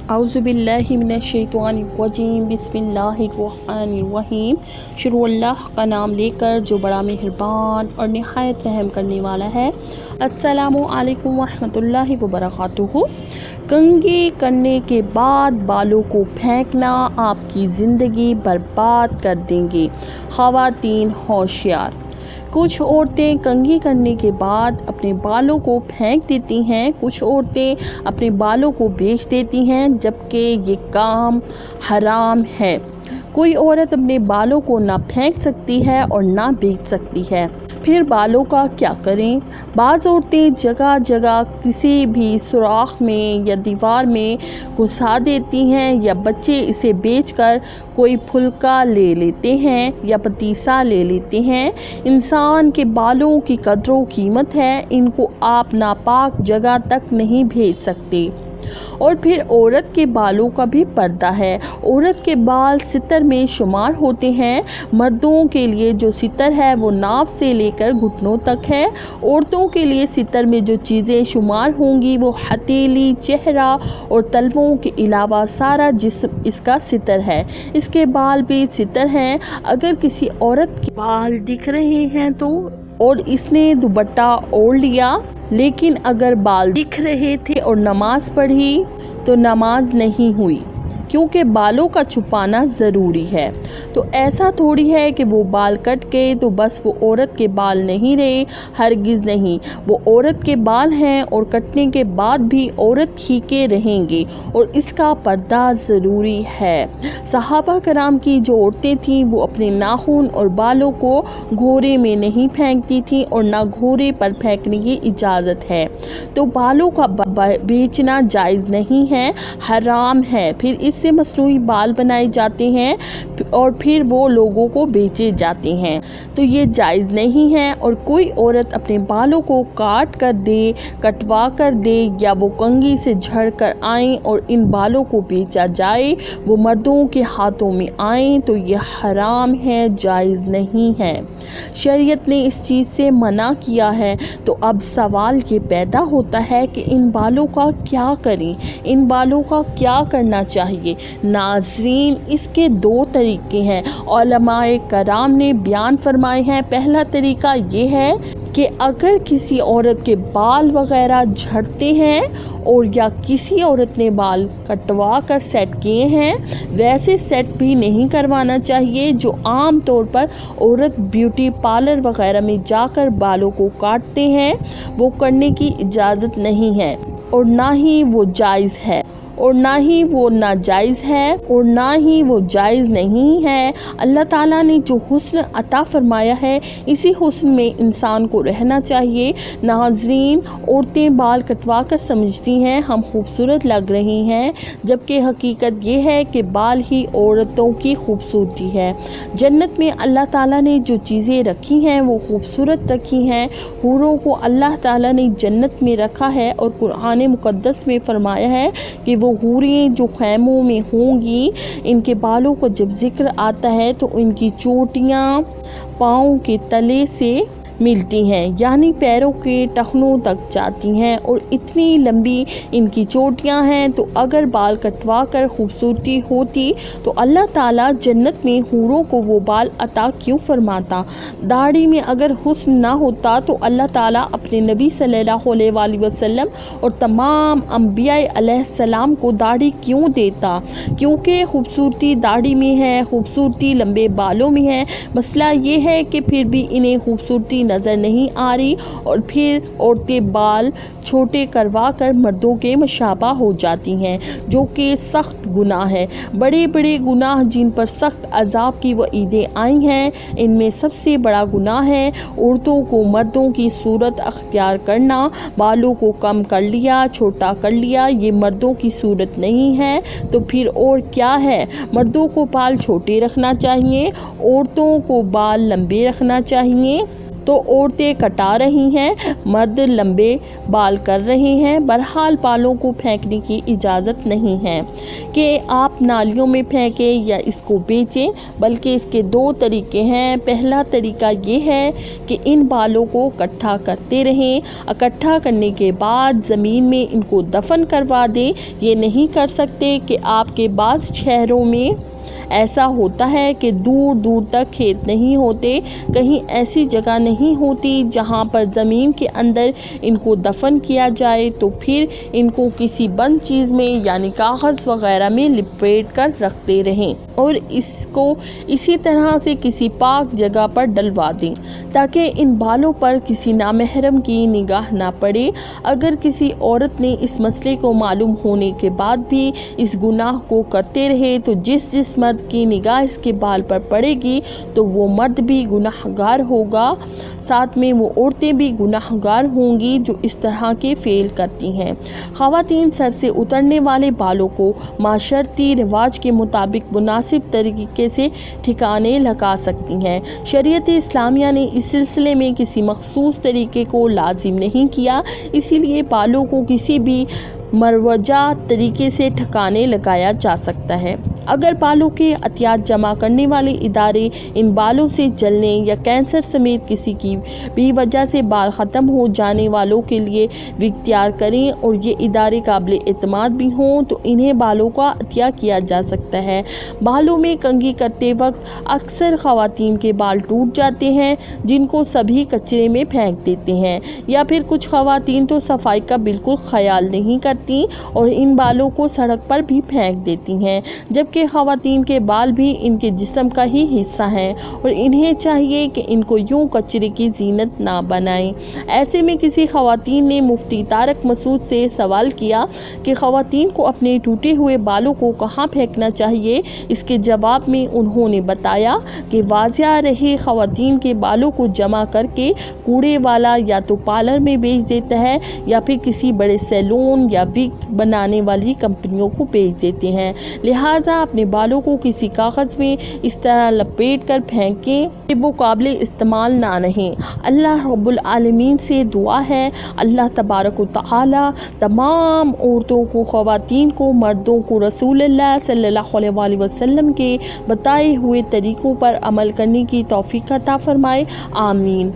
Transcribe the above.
اعوذ باللہ من الشیطان الرجیم بسم اللہ الرحمن الرحیم۔ شروع اللہ کا نام لے کر جو بڑا مہربان اور نہایت رحم کرنے والا ہے۔ السلام علیکم ورحمۃ اللہ وبرکاتہ۔ کنگھی کرنے کے بعد بالوں کو پھینکنا آپ کی زندگی برباد کر دیں گے۔ خواتین ہوشیار۔ کچھ عورتیں کنگھی کرنے کے بعد اپنے بالوں کو پھینک دیتی ہیں، کچھ عورتیں اپنے بالوں کو بیچ دیتی ہیں، جبکہ یہ کام حرام ہے۔ کوئی عورت اپنے بالوں کو نہ پھینک سکتی ہے اور نہ بیچ سکتی ہے۔ پھر بالوں کا کیا کریں؟ بعض عورتیں جگہ جگہ کسی بھی سوراخ میں یا دیوار میں گھسا دیتی ہیں، یا بچے اسے بیچ کر کوئی پھلکا لے لیتے ہیں یا پتیسا لے لیتے ہیں۔ انسان کے بالوں کی قدر و قیمت ہے، ان کو آپ ناپاک جگہ تک نہیں بھیج سکتے۔ اور پھر عورت کے بالوں کا بھی پردہ ہے۔ عورت کے بال ستر میں شمار ہوتے ہیں۔ مردوں کے لیے جو ستر ہے وہ ناف سے لے کر گھٹنوں تک ہے۔ عورتوں کے لیے ستر میں جو چیزیں شمار ہوں گی وہ ہتھیلی، چہرہ اور تلووں کے علاوہ سارا جسم اس کا ستر ہے۔ اس کے بال بھی ستر ہیں۔ اگر کسی عورت کے بال دکھ رہے ہیں تو اور اس نے دوپٹہ اوڑھ لیا، لیکن اگر بال دکھ رہے تھے اور نماز پڑھی تو نماز نہیں ہوئی، کیونکہ بالوں کا چھپانا ضروری ہے۔ تو ایسا تھوڑی ہے کہ وہ بال کٹ گئے تو بس وہ عورت کے بال نہیں رہے، ہرگز نہیں۔ وہ عورت کے بال ہیں اور کٹنے کے بعد بھی عورت ہی کے رہیں گے، اور اس کا پردہ ضروری ہے۔ صحابہ کرام کی جو عورتیں تھیں وہ اپنے ناخن اور بالوں کو گھورے میں نہیں پھینکتی تھیں، اور نہ گھورے پر پھینکنے کی اجازت ہے۔ تو بالوں کا بیچنا جائز نہیں ہے، حرام ہے۔ پھر اس سے مصنوعی بال بنائے جاتے ہیں اور پھر وہ لوگوں کو بیچے جاتے ہیں، تو یہ جائز نہیں ہے۔ اور کوئی عورت اپنے بالوں کو کاٹ کر دے، کٹوا کر دے، یا وہ کنگھی سے جھڑ کر آئیں اور ان بالوں کو بیچا جائے، وہ مردوں کے ہاتھوں میں آئیں، تو یہ حرام ہے، جائز نہیں ہے۔ شریعت نے اس چیز سے منع کیا ہے۔ تو اب سوال یہ پیدا ہوتا ہے کہ ان بالوں کا کیا کریں، ان بالوں کا کیا کرنا چاہیے؟ ناظرین، اس کے دو طریقے ہیں، علماء کرام نے بیان فرمائے ہیں۔ پہلا طریقہ یہ ہے کہ اگر کسی عورت کے بال وغیرہ جھڑتے ہیں اور یا کسی عورت نے بال کٹوا کر سیٹ کیے ہیں، ویسے سیٹ بھی نہیں کروانا چاہیے جو عام طور پر عورت بیوٹی پارلر وغیرہ میں جا کر بالوں کو کاٹتے ہیں، وہ کرنے کی اجازت نہیں ہے، اور نہ ہی وہ جائز ہے، اور نہ ہی وہ ناجائز ہے، اور نہ ہی وہ جائز نہیں ہے۔ اللہ تعالیٰ نے جو حسن عطا فرمایا ہے، اسی حسن میں انسان کو رہنا چاہیے۔ ناظرین، عورتیں بال کٹوا کر سمجھتی ہیں ہم خوبصورت لگ رہی ہیں، جبکہ حقیقت یہ ہے کہ بال ہی عورتوں کی خوبصورتی ہے۔ جنت میں اللہ تعالیٰ نے جو چیزیں رکھی ہیں وہ خوبصورت رکھی ہیں۔ حوروں کو اللہ تعالیٰ نے جنت میں رکھا ہے، اور قرآن مقدس میں فرمایا ہے کہ وہ حوریں جو خیموں میں ہوں گی، ان کے بالوں کو جب ذکر آتا ہے تو ان کی چوٹیاں پاؤں کے تلے سے ملتی ہیں، یعنی پیروں کے ٹخنوں تک جاتی ہیں، اور اتنی لمبی ان کی چوٹیاں ہیں۔ تو اگر بال کٹوا کر خوبصورتی ہوتی تو اللہ تعالیٰ جنت میں حوروں کو وہ بال عطا کیوں فرماتا؟ داڑھی میں اگر حسن نہ ہوتا تو اللہ تعالیٰ اپنے نبی صلی اللہ علیہ وآلہ وسلم اور تمام انبیاء علیہ السلام کو داڑھی کیوں دیتا؟ کیونکہ خوبصورتی داڑھی میں ہے، خوبصورتی لمبے بالوں میں ہے۔ مسئلہ یہ ہے کہ پھر بھی انہیں خوبصورتی نظر نہیں آ رہی، اور پھر عورتیں بال چھوٹے کروا کر مردوں کے مشابہ ہو جاتی ہیں، جو کہ سخت گناہ ہے۔ بڑے بڑے گناہ جن پر سخت عذاب کی وعیدیں آئی ہیں، ان میں سب سے بڑا گناہ ہے عورتوں کو مردوں کی صورت اختیار کرنا۔ بالوں کو کم کر لیا، چھوٹا کر لیا، یہ مردوں کی صورت نہیں ہے، تو پھر اور کیا ہے؟ مردوں کو بال چھوٹے رکھنا چاہیے، عورتوں کو بال لمبے رکھنا چاہیے۔ تو عورتیں کٹا رہی ہیں، مرد لمبے بال کر رہے ہیں۔ بہرحال بالوں کو پھینکنے کی اجازت نہیں ہے کہ آپ نالیوں میں پھینکیں یا اس کو بیچیں، بلکہ اس کے دو طریقے ہیں۔ پہلا طریقہ یہ ہے کہ ان بالوں کو اکٹھا کرتے رہیں، اکٹھا کرنے کے بعد زمین میں ان کو دفن کروا دیں۔ یہ نہیں کر سکتے کہ آپ کے بعض شہروں میں ایسا ہوتا ہے کہ دور دور تک کھیت نہیں ہوتے، کہیں ایسی جگہ نہیں ہوتی جہاں پر زمین کے اندر ان کو دفن کیا جائے، تو پھر ان کو کسی بند چیز میں یعنی کاغذ وغیرہ میں لپیٹ کر رکھتے رہیں اور اس کو اسی طرح سے کسی پاک جگہ پر ڈلوا دیں تاکہ ان بالوں پر کسی نامحرم کی نگاہ نہ پڑے۔ اگر کسی عورت نے اس مسئلے کو معلوم ہونے کے بعد بھی اس گناہ کو کرتے رہے تو جس مرد کی نگاہ اس کے بال پر پڑے گی تو وہ مرد بھی گناہ گار ہوگا، ساتھ میں وہ عورتیں بھی گناہ گار ہوں گی جو اس طرح کے فعل کرتی ہیں۔ خواتین سر سے اترنے والے بالوں کو معاشرتی رواج کے مطابق مناسب طریقے سے ٹھکانے لگا سکتی ہیں۔ شریعت اسلامیہ نے اس سلسلے میں کسی مخصوص طریقے کو لازم نہیں کیا، اسی لیے بالوں کو کسی بھی مروجہ طریقے سے ٹھکانے لگایا جا سکتا ہے۔ اگر بالوں کے عطیات جمع کرنے والے ادارے ان بالوں سے جلنے یا کینسر سمیت کسی کی بھی وجہ سے بال ختم ہو جانے والوں کے لیے اختیار کریں اور یہ ادارے قابل اعتماد بھی ہوں تو انہیں بالوں کا عطیہ کیا جا سکتا ہے۔ بالوں میں کنگھی کرتے وقت اکثر خواتین کے بال ٹوٹ جاتے ہیں جن کو سبھی کچرے میں پھینک دیتے ہیں، یا پھر کچھ خواتین تو صفائی کا بالکل خیال نہیں کرتی اور ان بالوں کو سڑک پر بھی پھینک دیتی ہیں، جبکہ خواتین کے بال بھی ان کے جسم کا ہی حصہ ہیں اور انہیں چاہیے کہ ان کو یوں کچرے کی زینت نہ بنائیں۔ ایسے میں کسی خواتین نے مفتی طارق مسعود سے سوال کیا کہ خواتین کو اپنے ٹوٹے ہوئے بالوں کو کہاں پھینکنا چاہیے۔ اس کے جواب میں انہوں نے بتایا کہ واضح رہے، خواتین کے بالوں کو جمع کر کے کوڑے والا یا تو پارلر میں بیچ دیتا ہے یا پھر کسی بڑے سیلون یا وگ بنانے والی کمپنیوں کو بیچ دیتے ہیں، لہٰذا اپنے بالوں کو کسی کاغذ میں اس طرح لپیٹ کر پھینکیں کہ وہ قابل استعمال نہ رہیں۔ اللہ رب العالمین سے دعا ہے اللہ تبارک و تعالی تمام عورتوں کو، خواتین کو، مردوں کو رسول اللہ صلی اللہ علیہ وسلم کے بتائے ہوئے طریقوں پر عمل کرنے کی توفیق عطا فرمائے، آمین۔